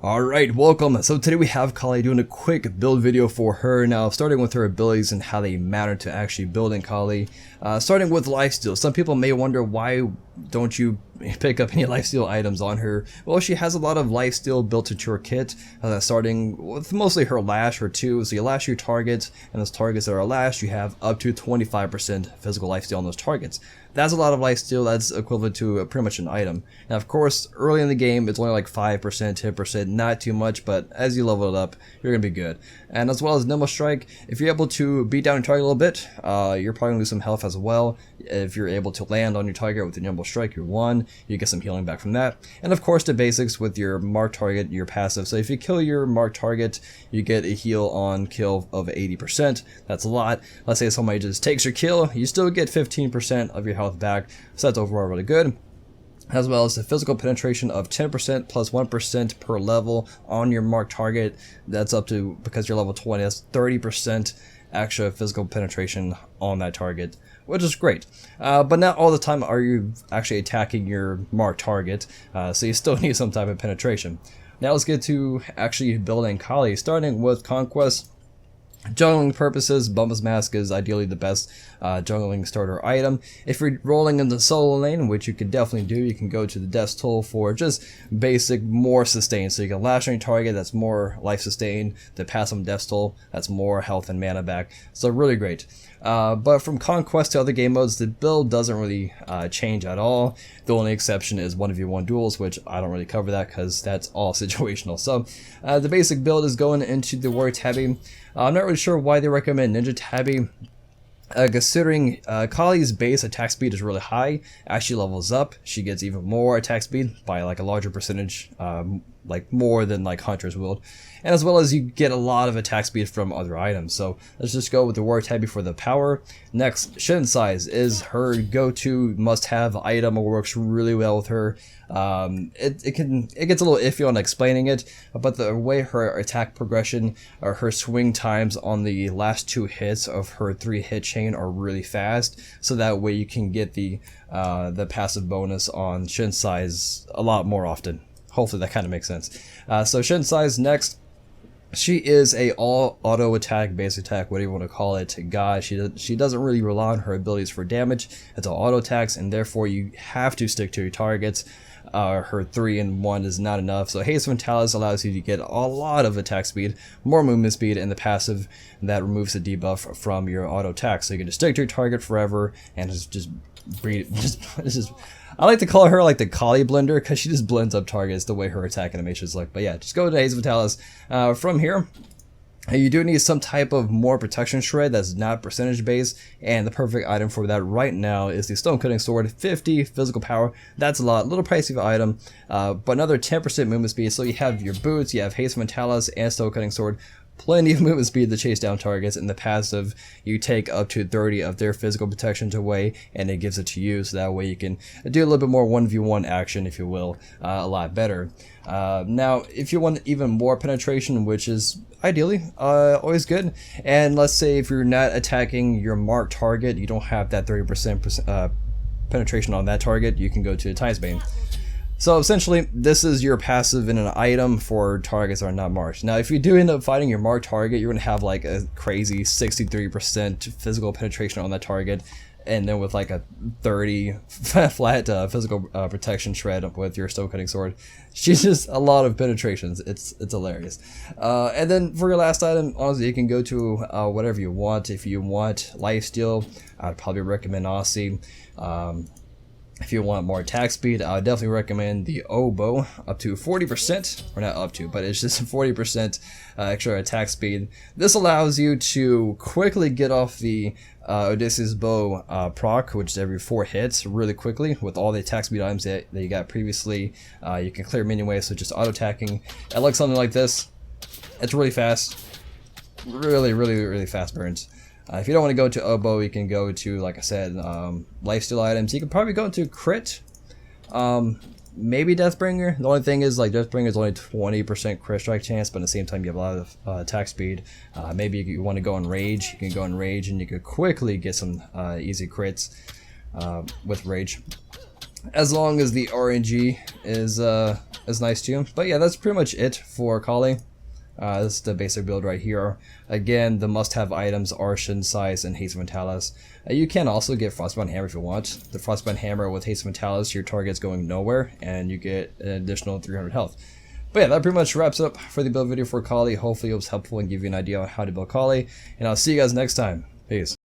Alright, welcome. So today we have Kali doing a quick build video for her. Now, starting with her abilities and how they matter to actually building Kali. Starting with lifesteal. Some people may wonder, why don't you pick up any lifesteal items on her? Well, she has a lot of lifesteal built into her kit, starting with mostly her lash, her 2. So you lash your targets, and those targets that are lashed, you have up to 25% physical lifesteal on those targets. That's a lot of lifesteal. That's equivalent to pretty much an item. Now, of course, early in the game, it's only like 5%, 10%, not too much, but as you level it up, you're going to be good. And as well as Nimble Strike, if you're able to beat down your target a little bit, you're probably going to lose some health as well. If you're able to land on your target with the Nimble Strike, you're 1. You get some healing back from that. And of course, the basics with your marked target, your passive. So if you kill your marked target, you get a heal on kill of 80%. That's a lot. Let's say somebody just takes your kill, you still get 15% of your health back, so that's overall really good. As well as the physical penetration of 10% plus 1% per level on your marked target. That's up to, because you're level 20, that's 30% extra physical penetration on that target, which is great. But not all the time are you actually attacking your marked target, so you still need some type of penetration. Now let's get to actually building Kali, starting with Conquest. Juggling purposes, Bumba's Mask is ideally the best juggling starter item. If you're rolling in the solo lane, which you can definitely do, you can go to the Death's Toll for just basic more sustain. So you can lash on your target, that's more life sustain. The passive Death's Toll, that's more health and mana back. So really great. But from Conquest to other game modes, the build doesn't really change at all. The only exception is 1v1 duels, which I don't really cover that because that's all situational. So the basic build is going into the Warrior Tabby. I'm not really sure why they recommend Ninja Tabby. Considering Kali's base attack speed is really high, as she levels up, she gets even more attack speed by like a larger percentage, like more than like Hunter's Wield. And as well as you get a lot of attack speed from other items. So let's just go with the Warrior Tabby for the power. Next, Shin Size is her go-to must-have item. It works really well with her. It gets a little iffy on explaining it, but the way her attack progression or her swing times on the last 2 hits of her 3-hit chain are really fast, so that way you can get the passive bonus on Shin Size a lot more often. Hopefully that kind of makes sense. So Shin Size next. She is a all auto attack, base attack, whatever you want to call it, god. She doesn't really rely on her abilities for damage. It's all auto attacks, and therefore you have to stick to your targets. Her 3 and 1 is not enough. So Haste Mentalis allows you to get a lot of attack speed, more movement speed, and the passive that removes the debuff from your auto attack. So you can just stick to your target forever and just breed. I like to call her like the Kali blender because she just blends up targets the way her attack animations look. But yeah, just go to Haze Vitalis. From here, you do need some type of more protection shred that's not percentage based, and the perfect item for that right now is the Stone Cutting Sword. 50 physical power, that's a lot, little pricey of an item, but another 10% movement speed. So you have your boots, you have Haste Mentalis and Stone Cutting Sword. Plenty of movement speed to chase down targets. In the passive, you take up to 30 of their physical protection away, and it gives it to you, so that way you can do a little bit more 1v1 action, if you will, a lot better. Now, if you want even more penetration, which is ideally always good, and let's say if you're not attacking your marked target, you don't have that 30% penetration on that target, you can go to Time's Bane. So essentially, this is your passive in an item for targets that are not marked. Now, if you do end up fighting your marked target, you're going to have like a crazy 63% physical penetration on that target, and then with like a 30 flat physical protection shred with your Stone Cutting Sword. She's just a lot of penetrations. It's hilarious. And then for your last item, honestly, you can go to whatever you want. If you want lifesteal, I'd probably recommend Aussie. If you want more attack speed, I would definitely recommend the Oboe, up to 40%, or not up to, but it's just 40% extra attack speed. This allows you to quickly get off the Odysseus Bow proc, which is every 4 hits, really quickly with all the attack speed items that you got previously. You can clear minion waves, so just auto attacking. It looks something like this. It's really fast, really fast burns. If you don't want to go to Oboe, you can go to, like I said, lifesteal items. You can probably go into Crit, maybe Deathbringer. The only thing is, like, Deathbringer is only 20% crit strike chance, but at the same time you have a lot of attack speed. Maybe you want to go in Rage. You can go in Rage, and you could quickly get some easy crits with Rage. as long as the RNG is nice too. But yeah, that's pretty much it for Kali. This is the basic build right here. Again, the must-have items are Shin Size and Haste Mentalis. You can also get Frostbound Hammer if you want. The Frostbound Hammer with Haste Mentalis, your target's going nowhere, and you get an additional 300 health. But yeah, that pretty much wraps up for the build video for Kali. Hopefully it was helpful and give you an idea on how to build Kali. And I'll see you guys next time. Peace.